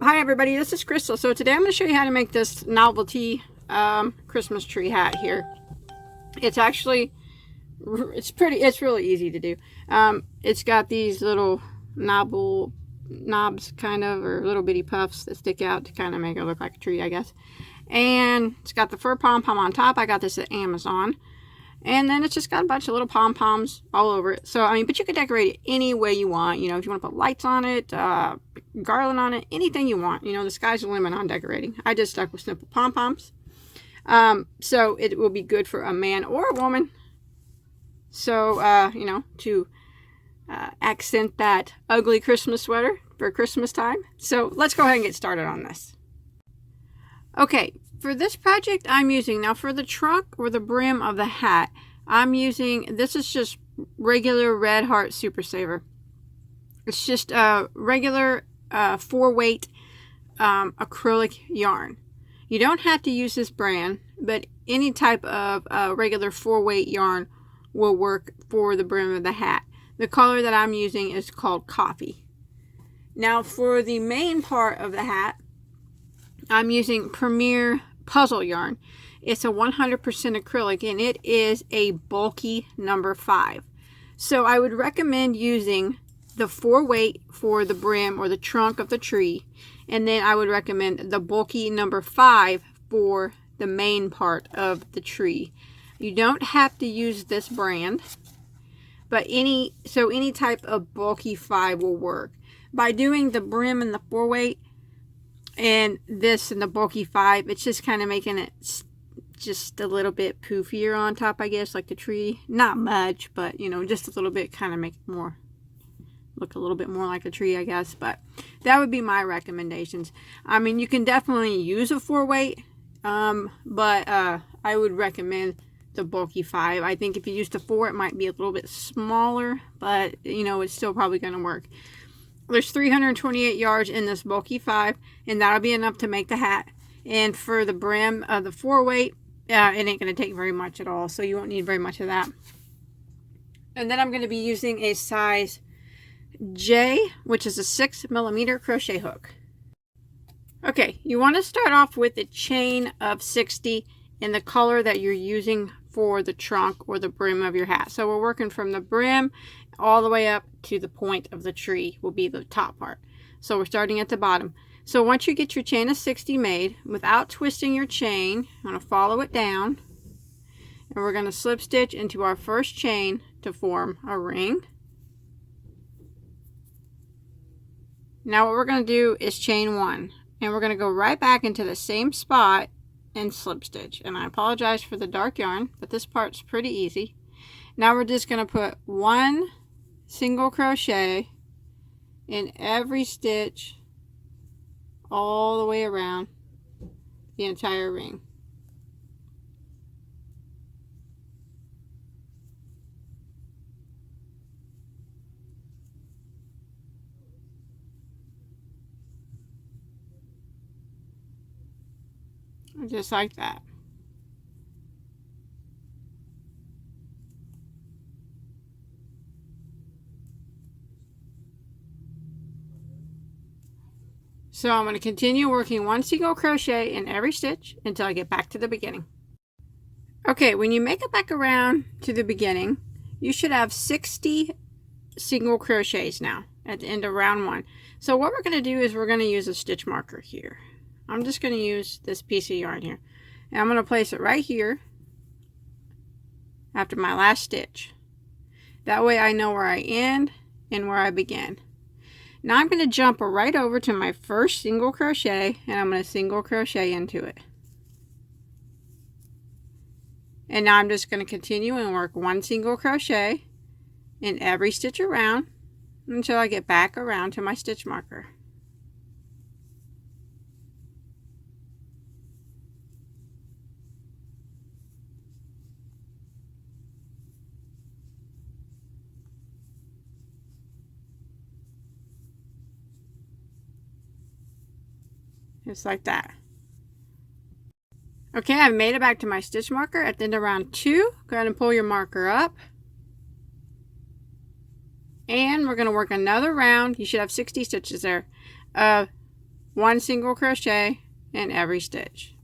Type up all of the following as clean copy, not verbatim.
Hi everybody, this is Crystal. So today I'm going to show you how to make this novelty Christmas tree hat here. It's actually, it's really easy to do. It's got these little knobs kind of, or little bitty puffs that stick out to kind of make it look like a tree, I guess. And it's got the fur pom-pom on top. I got this at Amazon. And then it's just got a bunch of little pom-poms all over it. So, I mean, but you can decorate it any way you want. You know, if you want to put lights on it, garland on it, anything you want. You know, the sky's the limit on decorating. I just stuck with simple pom-poms. So it will be good for a man or a woman. So, you know, to accent that ugly Christmas sweater for Christmas time. So let's go ahead and get started on this. Okay. For this project, I'm using, now for the trunk or the brim of the hat, I'm using, this is just regular Red Heart Super Saver. It's just a regular 4-weight acrylic yarn. You don't have to use this brand, but any type of regular 4-weight yarn will work for the brim of the hat. The color that I'm using is called Coffee. Now for the main part of the hat, I'm using Premier Puzzle yarn. It's a 100% acrylic and it is a bulky number 5. So I would recommend using the 4-weight for the brim or the trunk of the tree, and then I would recommend the bulky number 5 for the main part of the tree. You don't have to use this brand, but any type of bulky 5 will work. By doing the brim and the 4-weight and this and the bulky 5, it's just kind of making it just a little bit poofier on top, I guess, like the tree. Not much, but you know, just a little bit, kind of make it more look a little bit more like a tree, I guess. But that would be my recommendations. I mean, you can definitely use a 4-weight, but I would recommend the bulky 5. I think if you use the 4, it might be a little bit smaller, but you know, it's still probably going to work. There's 328 yards in this bulky 5, and that'll be enough to make the hat. And for the brim of the 4-weight, it ain't going to take very much at all, so you won't need very much of that. And then I'm going to be using a size J, which is a 6mm crochet hook. Okay, you want to start off with a chain of 60 in the color that you're using for the trunk or the brim of your hat. So we're working from the brim all the way up to the point of the tree will be the top part. So we're starting at the bottom. So once you get your chain of 60 made, without twisting your chain, I'm going to follow it down, and we're going to slip stitch into our first chain to form a ring. Now what we're going to do is chain 1, and we're going to go right back into the same spot and slip stitch. And I apologize for the dark yarn, but this part's pretty easy. Now we're just going to put 1 single crochet in every stitch all the way around the entire ring. Just like that. So I'm going to continue working 1 single crochet in every stitch until I get back to the beginning. Okay, when you make it back around to the beginning, you should have 60 single crochets now at the end of round 1. So what we're going to do is we're going to use a stitch marker here. I'm just going to use this piece of yarn here, and I'm going to place it right here after my last stitch. That way I know where I end and where I begin. Now I'm going to jump right over to my first single crochet, and I'm going to single crochet into it. And now I'm just going to continue and work 1 single crochet in every stitch around until I get back around to my stitch marker. Just like that. Okay, I've made it back to my stitch marker at the end of round 2. Go ahead and pull your marker up. And we're going to work another round. You should have 60 stitches there of 1 single crochet in every stitch.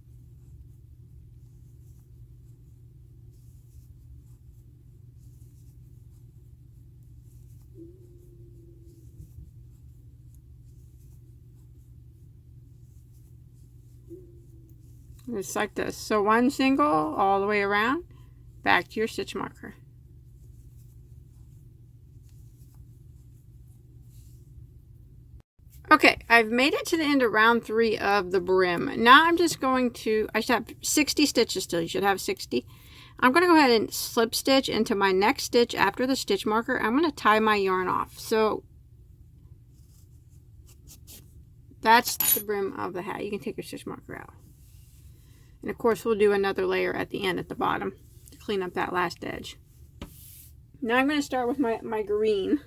Just like this. So 1 single all the way around, back to your stitch marker. Okay, I've made it to the end of round 3 of the brim. Now I'm just going to, I should have 60 stitches still. You should have 60. I'm going to go ahead and slip stitch into my next stitch after the stitch marker. I'm going to tie my yarn off. So that's the brim of the hat. You can take your stitch marker out. And of course we'll do another layer at the end at the bottom to clean up that last edge. Now I'm going to start with my green.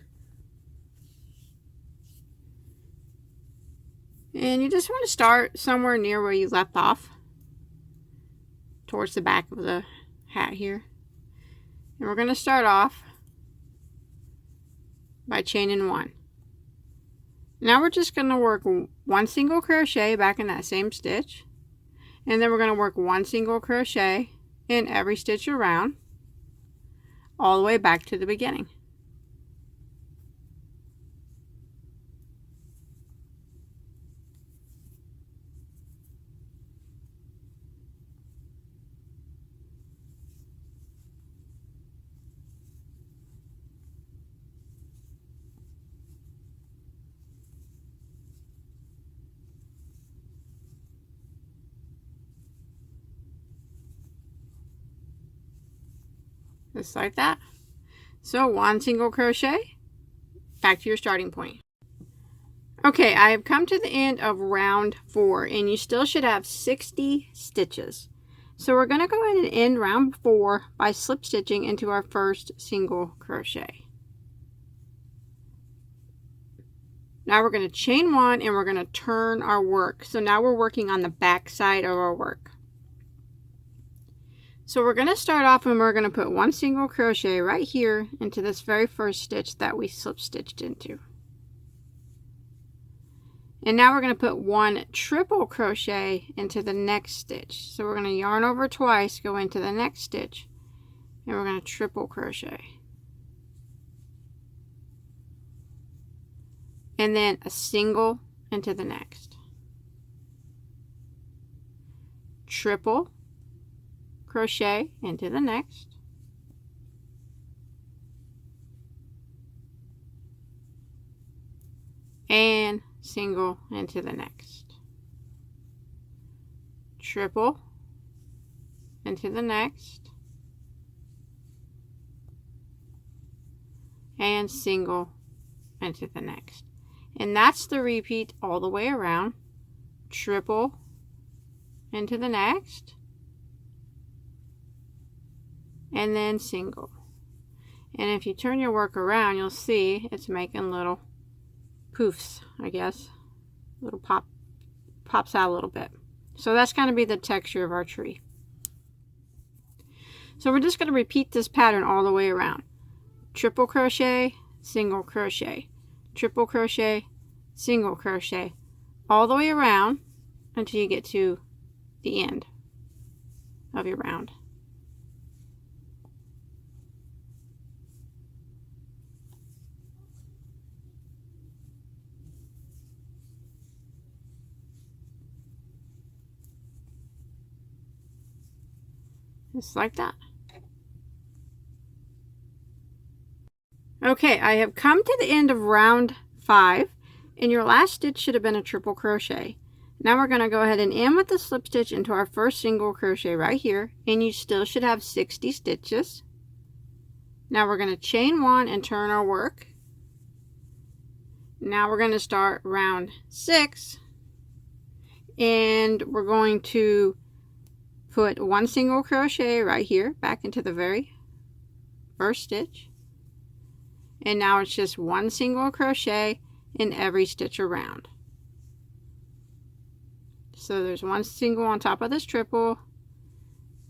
And you just want to start somewhere near where you left off, towards the back of the hat here. And we're going to start off by chaining 1. Now we're just going to work 1 single crochet back in that same stitch. And then we're going to work 1 single crochet in every stitch around, all the way back to the beginning. Just like that. So 1 single crochet, back to your starting point. Okay, I have come to the end of round 4 and you still should have 60 stitches. So we're going to go ahead and end round 4 by slip stitching into our first single crochet. Now we're going to chain 1 and we're going to turn our work. So now we're working on the back side of our work. So we're going to start off and we're going to put 1 single crochet right here into this very first stitch that we slip stitched into. And now we're going to put 1 triple crochet into the next stitch. So we're going to yarn over twice, go into the next stitch, and we're going to triple crochet. And then a single into the next. Triple crochet into the next, and single into the next, triple into the next, and single into the next. And that's the repeat all the way around. Triple into the next, and then single. And if you turn your work around, you'll see it's making little poofs, I guess. Little pops out a little bit. So that's going to be the texture of our tree. So we're just going to repeat this pattern all the way around. Triple crochet, single crochet, triple crochet, single crochet, all the way around until you get to the end of your round. Just like that. Okay, I have come to the end of round 5, and your last stitch should have been a triple crochet. Now we're going to go ahead and end with the slip stitch into our first single crochet right here, and you still should have 60 stitches. Now we're going to chain 1 and turn our work. Now we're going to start round 6, and we're going to put 1 single crochet right here back into the very first stitch, and now it's just 1 single crochet in every stitch around. So there's 1 single on top of this triple,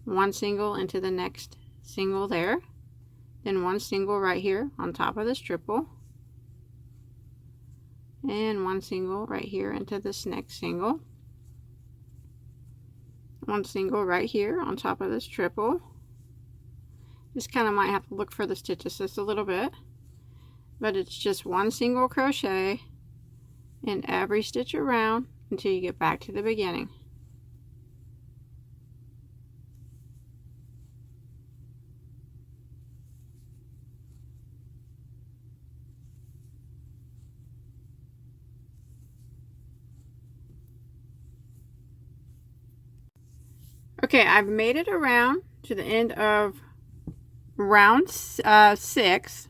1 single into the next single there, then 1 single right here on top of this triple, and 1 single right here into this next single, 1 single right here on top of this triple. Just kind of might have to look for the stitches just a little bit, but it's just 1 single crochet in every stitch around until you get back to the beginning. Okay, I've made it around to the end of round 6,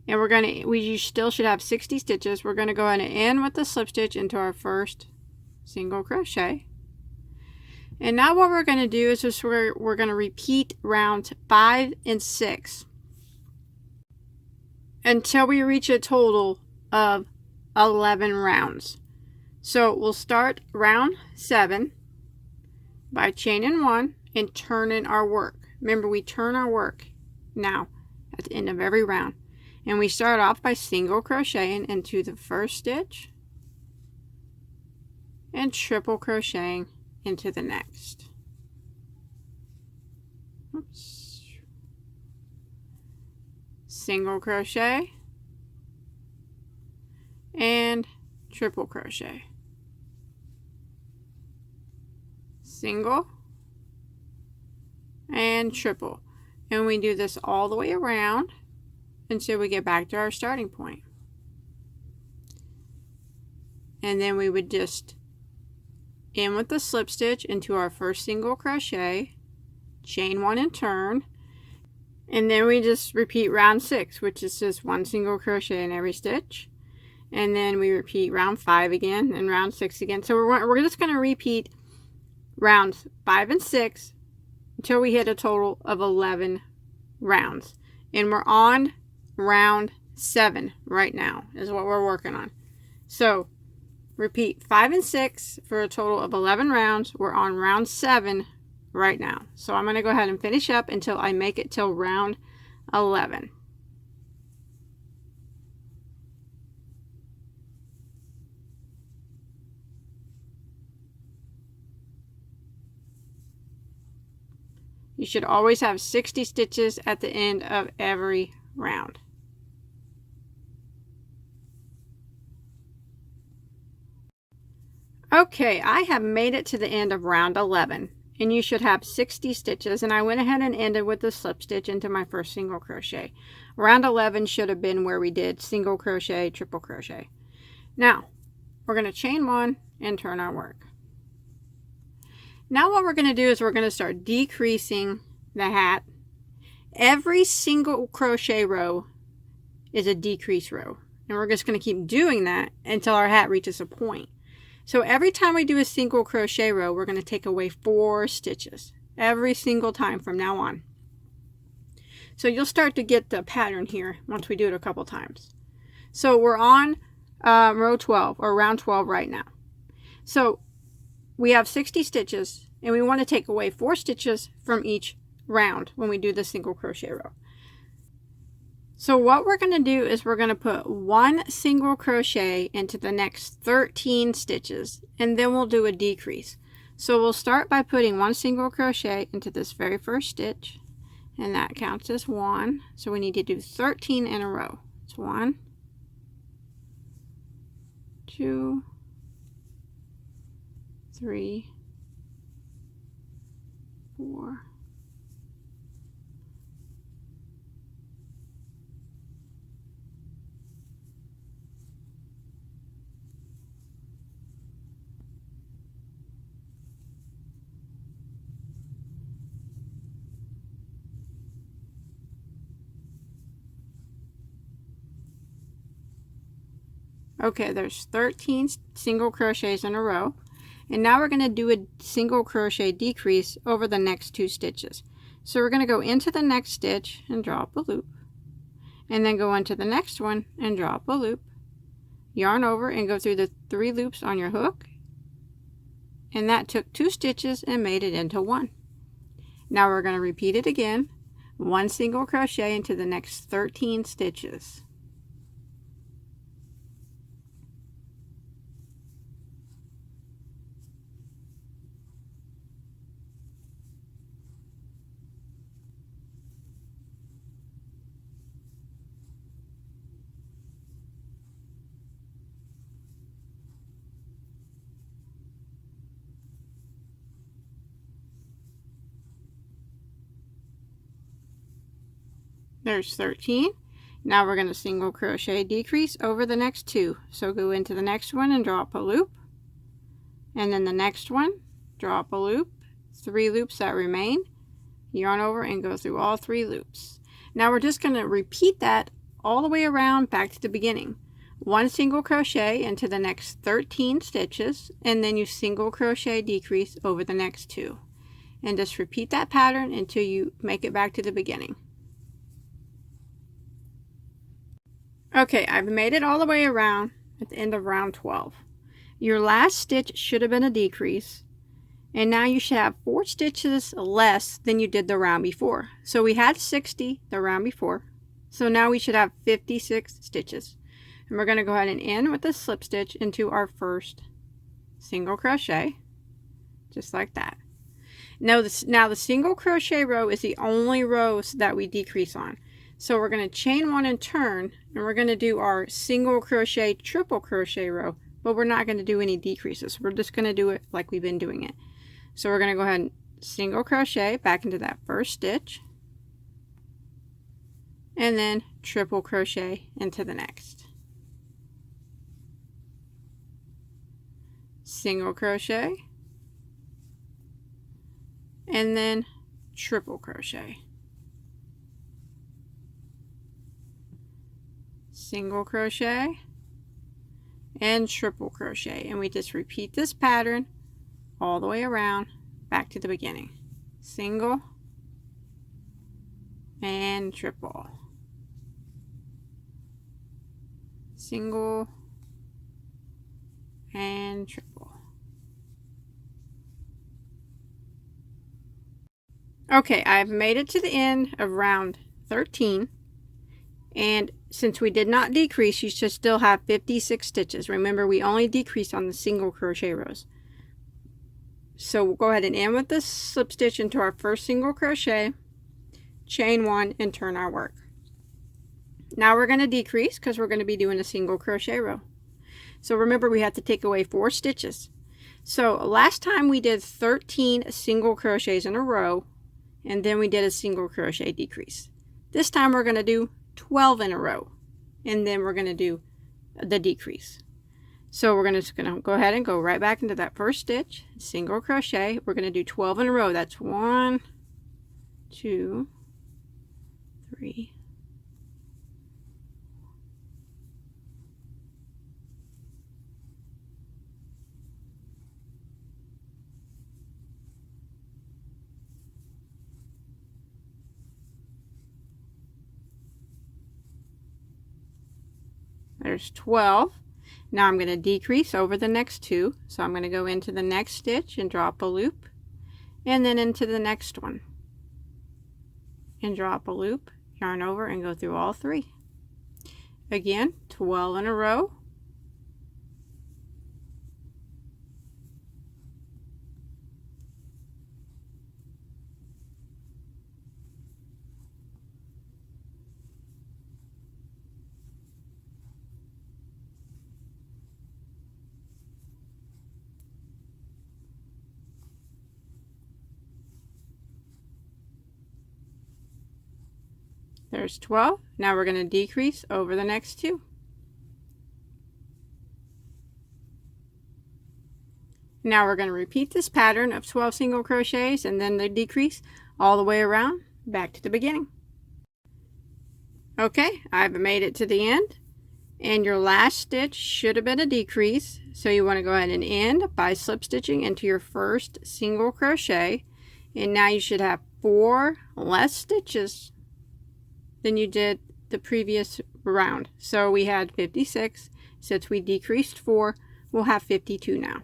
and we still should have 60 stitches. We're going to go ahead and end with the slip stitch into our first single crochet. And now what we're going to do is just we're going to repeat rounds 5 and 6 until we reach a total of 11 rounds. So we'll start round 7 by chaining 1 and turning our work. Remember, we turn our work now at the end of every round. And we start off by single crocheting into the first stitch and triple crocheting into the next. Oops. Single crochet and triple crochet. Single and triple, and we do this all the way around until we get back to our starting point. And then we would just end with the slip stitch into our first single crochet, chain 1 and turn, and then we just repeat round 6, which is just 1 single crochet in every stitch, and then we repeat round 5 again and round 6 again. So we're just going to repeat rounds 5 and 6 until we hit a total of 11 rounds, and we're on round 7 right now is what we're working on. So repeat 5 and 6 for a total of 11 rounds. We're on round 7 right now, so I'm going to go ahead and finish up until I make it till round 11. You should always have 60 stitches at the end of every round. Okay, I have made it to the end of round 11, and you should have 60 stitches, and I went ahead and ended with the slip stitch into my first single crochet. Round 11 should have been where we did single crochet, triple crochet. Now, we're going to chain 1 and turn our work. Now what we're going to do is we're going to start decreasing the hat. Every single crochet row is a decrease row, and we're just going to keep doing that until our hat reaches a point. So every time we do a single crochet row, we're going to take away 4 stitches every single time from now on. So you'll start to get the pattern here once we do it a couple times. So we're on row 12 or round 12 right now. So we have 60 stitches, and we want to take away 4 stitches from each round when we do the single crochet row. So what we're going to do is we're going to put 1 single crochet into the next 13 stitches, and then we'll do a decrease. So we'll start by putting 1 single crochet into this very first stitch, and that counts as 1. So we need to do 13 in a row. It's 1, 2, 3, 4, 5. Okay, there's 13 single crochets in a row. And now we're going to do a single crochet decrease over the next 2 stitches. So we're going to go into the next stitch and draw up a loop, and then go into the next one and draw up a loop, yarn over and go through the 3 loops on your hook, and that took 2 stitches and made it into 1. Now we're going to repeat it again, 1 single crochet into the next 13 stitches. There's 13. Now we're going to single crochet decrease over the next 2. So go into the next one and draw up a loop, and then the next one, draw up a loop, 3 loops that remain, yarn over and go through all 3 loops. Now we're just going to repeat that all the way around back to the beginning. 1 single crochet into the next 13 stitches, and then you single crochet decrease over the next 2, and just repeat that pattern until you make it back to the beginning. Okay, I've made it all the way around at the end of round 12. Your last stitch should have been a decrease, and now you should have 4 stitches less than you did the round before. So we had 60 the round before, so now we should have 56 stitches. And we're going to go ahead and end with a slip stitch into our first single crochet, just like that. Now the single crochet row is the only rows that we decrease on. So we're going to chain 1 and turn, and we're going to do our single crochet triple crochet row, but we're not going to do any decreases. We're just going to do it like we've been doing it. So we're going to go ahead and single crochet back into that first stitch, and then triple crochet into the next. Single crochet, and then triple crochet. Single crochet and triple crochet, and we just repeat this pattern all the way around back to the beginning. Single and triple, single and triple. Okay, I've made it to the end of round 13, and since we did not decrease, you should still have 56 stitches. Remember, we only decreased on the single crochet rows. So we'll go ahead and end with this slip stitch into our first single crochet, chain 1, and turn our work. Now we're going to decrease because we're going to be doing a single crochet row. So remember, we have to take away 4 stitches. So last time we did 13 single crochets in a row, and then we did a single crochet decrease. This time we're going to do 12 in a row, and then we're going to do the decrease. So we're just going to go ahead and go right back into that first stitch, single crochet. We're going to do 12 in a row. That's 1, 2, 3, 12. Now I'm going to decrease over the next 2. So I'm going to go into the next stitch and drop a loop, and then into the next one and drop a loop, yarn over and go through all 3. Again, 12 in a row. There's 12. Now we're going to decrease over the next 2. Now we're going to repeat this pattern of 12 single crochets and then the decrease all the way around back to the beginning. Okay, I've made it to the end, and your last stitch should have been a decrease, so you want to go ahead and end by slip stitching into your first single crochet, and now you should have 4 less stitches than you did the previous round. So we had 56. Since we decreased 4, we'll have 52 now.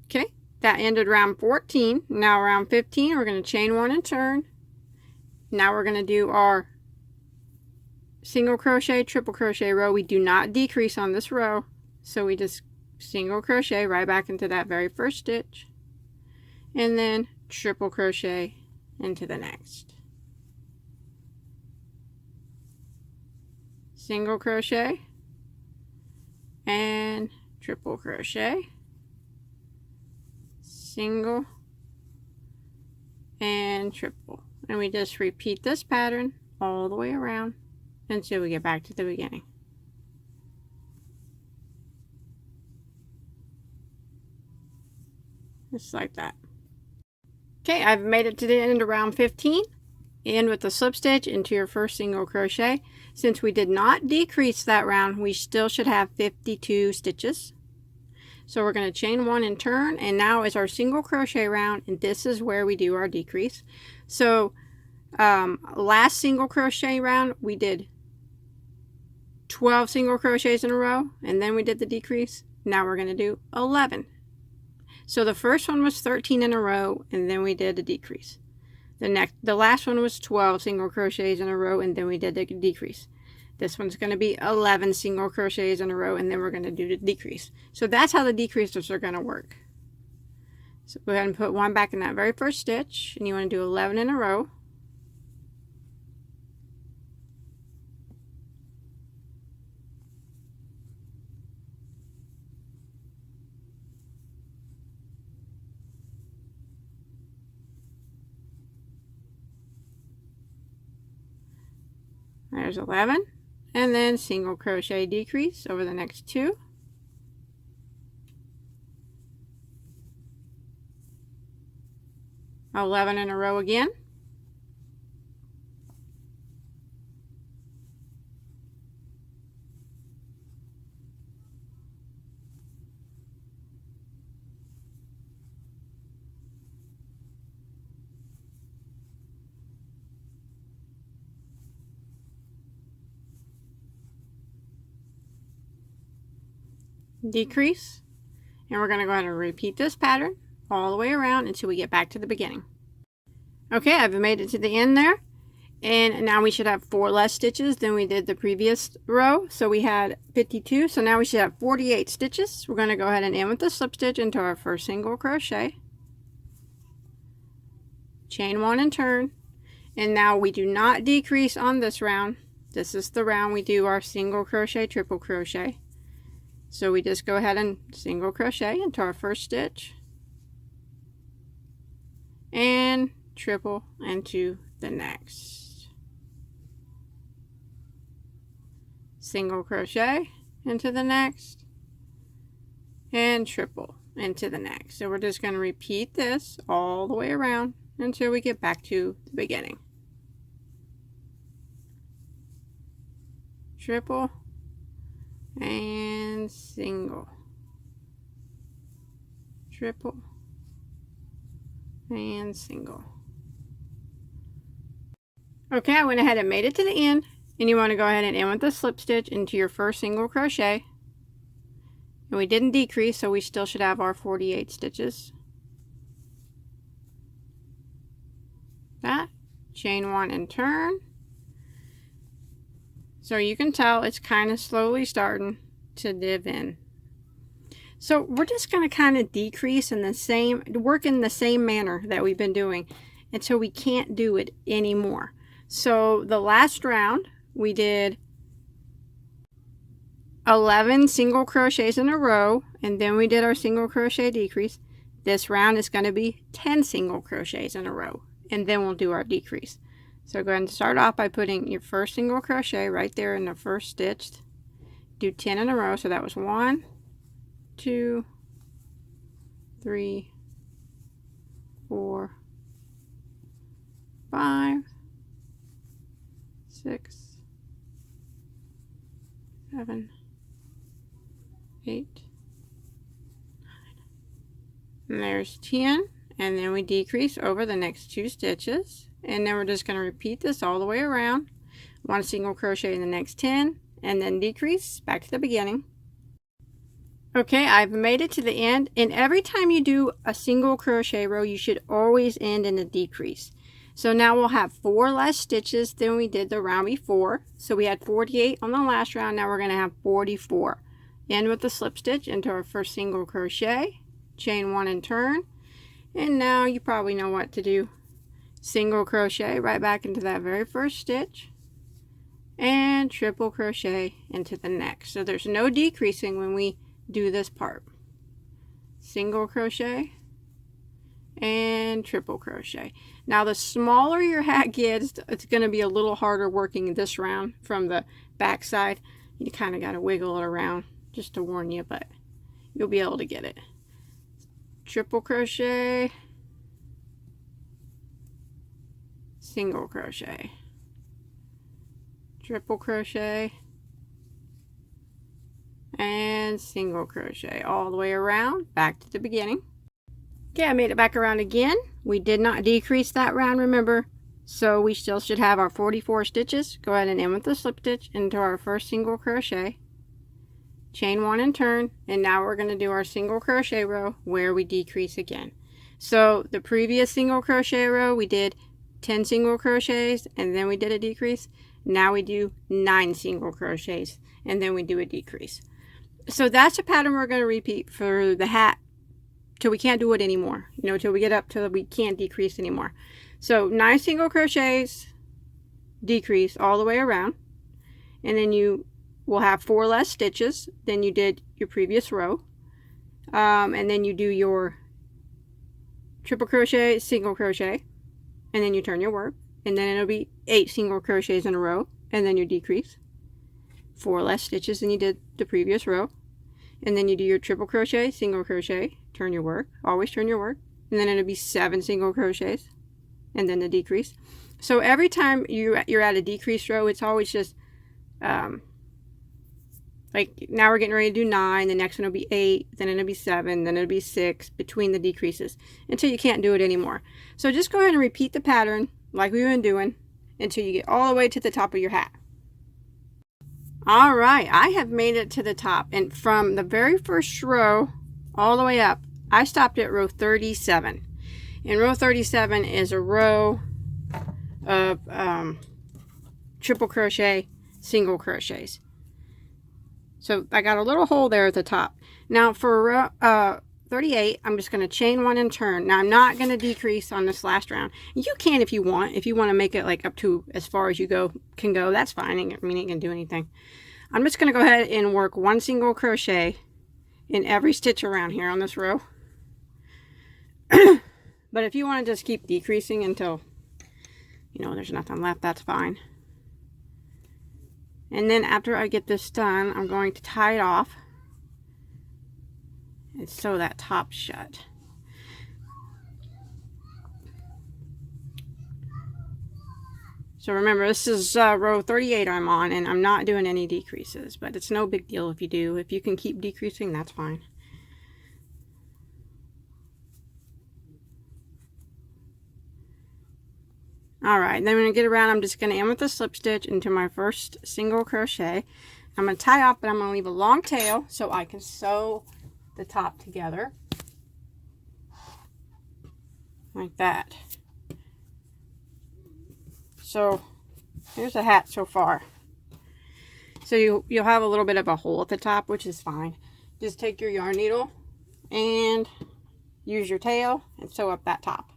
Okay, that ended round 14. Now round 15, we're going to chain 1 and turn. Now we're going to do our single crochet, triple crochet row. We do not decrease on this row, so we just single crochet right back into that very first stitch, and then triple crochet into the next. Single crochet and triple crochet, single and triple and we just repeat this pattern all the way around until we get back to the beginning. Just like that. Okay, I've made it to the end of round 15. End with the slip stitch into your first single crochet. Since we did not decrease that round, we still should have 52 stitches. So we're going to chain 1 and turn, and now is our single crochet round, and this is where we do our decrease. So last single crochet round we did 12 single crochets in a row, and then we did the decrease. Now we're going to do 11. So the first one was 13 in a row, and then we did a decrease. The last one was 12 single crochets in a row, and then we did the decrease. This one's going to be 11 single crochets in a row, and then we're going to do the decrease. So that's how the decreases are going to work. So go ahead and put 1 back in that very first stitch, and you want to do 11 in a row. There's 11. And then single crochet decrease over the next 2. $11 in a row again. Decrease, and we're going to go ahead and repeat this pattern all the way around until we get back to the beginning. Okay, I've made it to the end there, and now we should have 4 less stitches than we did the previous row. So we had 52, so now we should have 48 stitches. We're going to go ahead and end with the slip stitch into our first single crochet, chain 1 and turn, and now we do not decrease on this round. This is the round we do our single crochet, triple crochet. So we just go ahead and single crochet into our first stitch and triple into the next. Single crochet into the next and triple into the next. So we're just going to repeat this all the way around until we get back to the beginning. Triple and single, triple and single. Okay, I went ahead and made it to the end, and you want to go ahead and end with the slip stitch into your first single crochet, and we didn't decrease, so we still should have our 48 stitches. That, chain 1 and turn. So you can tell it's kind of slowly starting to div in. So we're just going to kind of decrease in the same, work in the same manner that we've been doing until we can't do it anymore. So the last round we did 11 single crochets in a row, and then we did our single crochet decrease. This round is going to be 10 single crochets in a row, and then we'll do our decrease. So go ahead and start off by putting your first single crochet right there in the first stitch. Do 10 in a row. So that was 1, 2, 3, 4, 5, 6, 7, 8, 9. And there's 10. And then we decrease over the next 2 stitches. And then we're just going to repeat this all the way around. 1 single crochet in the next 10, and then decrease back to the beginning. Okay, I've made it to the end, and every time you do a single crochet row, you should always end in a decrease. So now we'll have 4 less stitches than we did the round before. So we had 48 on the last round, now we're going to have 44. End with the slip stitch into our first single crochet, chain 1 and turn, and now you probably know what to do. Single crochet right back into that very first stitch and triple crochet into the next. So there's no decreasing when we do this part. Single crochet and triple crochet. Now the smaller your hat gets, it's going to be a little harder working this round from the back side. You kind of got to wiggle it around just to warn you, but you'll be able to get it. Triple crochet, single crochet, triple crochet, and single crochet all the way around back to the beginning. Okay, I made it back around again. We did not decrease that round, remember, so we still should have our 44 stitches. Go ahead and end with the slip stitch into our first single crochet, chain 1 and turn, and now we're going to do our single crochet row where we decrease again. So the previous single crochet row we did 10 single crochets and then we did a decrease. Now we do 9 single crochets and then we do a decrease. So that's a pattern we're going to repeat for the hat till we can't do it anymore, you know, till we get up till we can't decrease anymore. So 9 single crochets, decrease all the way around, and then you will have 4 less stitches than you did your previous row, and then you do your triple crochet, single crochet, and then you turn your work, and then it'll be 8 single crochets in a row, and then you decrease 4 less stitches than you did the previous row, and then you do your triple crochet, single crochet, turn your work, always turn your work, and then it'll be 7 single crochets, and then the decrease. So every time you're at a decrease row, it's always just like now we're getting ready to do 9, the next one will be 8, then it'll be 7, then it'll be 6 between the decreases until you can't do it anymore. So just go ahead and repeat the pattern like we've been doing until you get all the way to the top of your hat. All right, I have made it to the top, and from the very first row all the way up, I stopped at row 37. And row 37 is a row of triple crochet, single crochets. So I got a little hole there at the top. Now for row 38, I'm just going to chain 1 and turn. Now I'm not going to decrease on this last round. You can if you want. If you want to make it like up to as far as you can go, that's fine. I mean, it ain't going to do anything. I'm just going to go ahead and work 1 single crochet in every stitch around here on this row. But if you want to just keep decreasing until, you know, there's nothing left, that's fine. And then after I get this done, I'm going to tie it off and sew that top shut. So remember, this is row 38 I'm on, and I'm not doing any decreases, but it's no big deal if you do. If you can keep decreasing, that's fine. Alright, then when I get around, I'm just going to end with a slip stitch into my first single crochet. I'm going to tie off, but I'm going to leave a long tail so I can sew the top together. Like that. So, here's a hat so far. So you'll have a little bit of a hole at the top, which is fine. Just take your yarn needle and use your tail and sew up that top.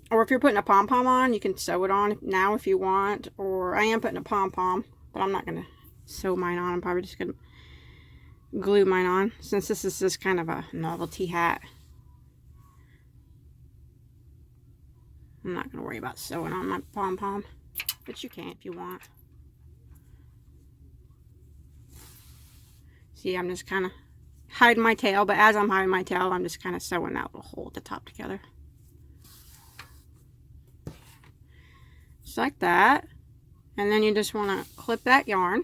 Or if you're putting a pom-pom on, you can sew it on now if you want. Or I am putting a pom-pom, but I'm not going to sew mine on. I'm probably just going to glue mine on, since this is just kind of a novelty hat. I'm not going to worry about sewing on my pom-pom, but you can if you want. See, I'm just kind of hiding my tail, but as I'm hiding my tail, I'm just kind of sewing that little hole at the top together. Just like that. And then you just want to clip that yarn.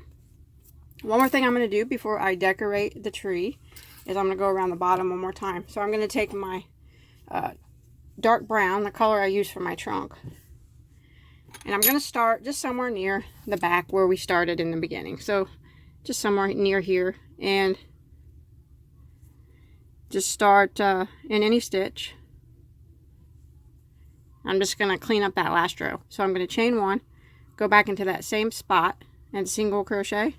One more thing I'm going to do before I decorate the tree is I'm going to go around the bottom one more time. So I'm going to take my dark brown, the color I use for my trunk, and I'm going to start just somewhere near the back where we started in the beginning. So just somewhere near here, and just start in any stitch. I'm just going to clean up that last row. So I'm going to chain 1, go back into that same spot and single crochet,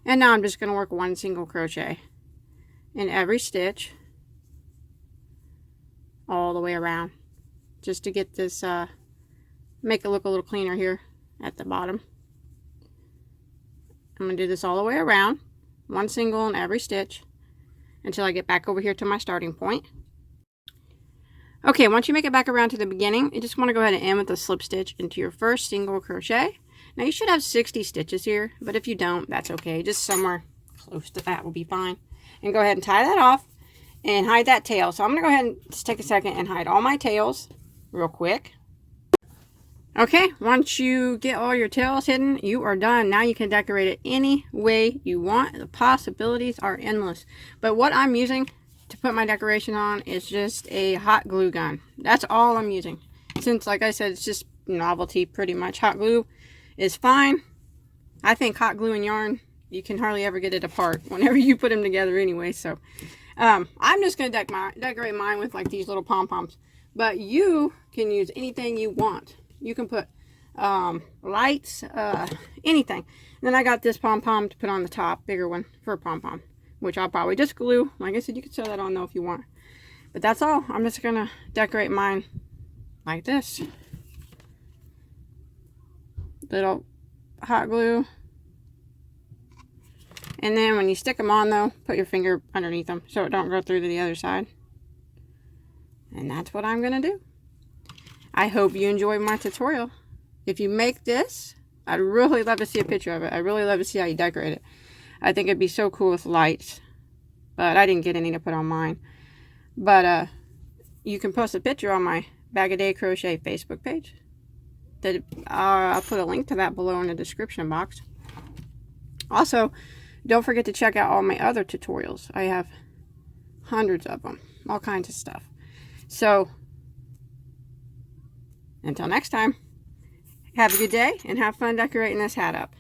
and now I'm just going to work 1 single crochet in every stitch all the way around, just to get this make it look a little cleaner here at the bottom. I'm going to do this all the way around, 1 single in every stitch until I get back over here to my starting point. Okay, once you make it back around to the beginning, you just want to go ahead and end with a slip stitch into your first single crochet. Now you should have 60 stitches here, but if you don't, that's okay. Just somewhere close to that will be fine. And go ahead and tie that off and hide that tail. So I'm going to go ahead and just take a second and hide all my tails real quick. Okay, once you get all your tails hidden, you are done. Now you can decorate it any way you want. The possibilities are endless. But what I'm using to put my decoration on is just a hot glue gun. That's all I'm using. Since, like I said, it's just novelty pretty much. Hot glue is fine. I think hot glue and yarn, you can hardly ever get it apart whenever you put them together anyway. So I'm just going to decorate mine with like these little pom-poms. But you can use anything you want. You can put lights, anything. And then I got this pom-pom to put on the top, bigger one for a pom-pom, which I'll probably just glue. Like I said, you can sew that on though if you want. But that's all. I'm just going to decorate mine like this. Little hot glue. And then when you stick them on though, put your finger underneath them so it don't go through to the other side. And that's what I'm going to do. I hope you enjoyed my tutorial. If you make this, I'd really love to see a picture of it. I'd really love to see how you decorate it. I think it'd be so cool with lights. But I didn't get any to put on mine. But you can post a picture on my Bagoday Crochet Facebook page. I'll put a link to that below in the description box. Also, don't forget to check out all my other tutorials. I have hundreds of them. All kinds of stuff. So, until next time, have a good day and have fun decorating this hat up.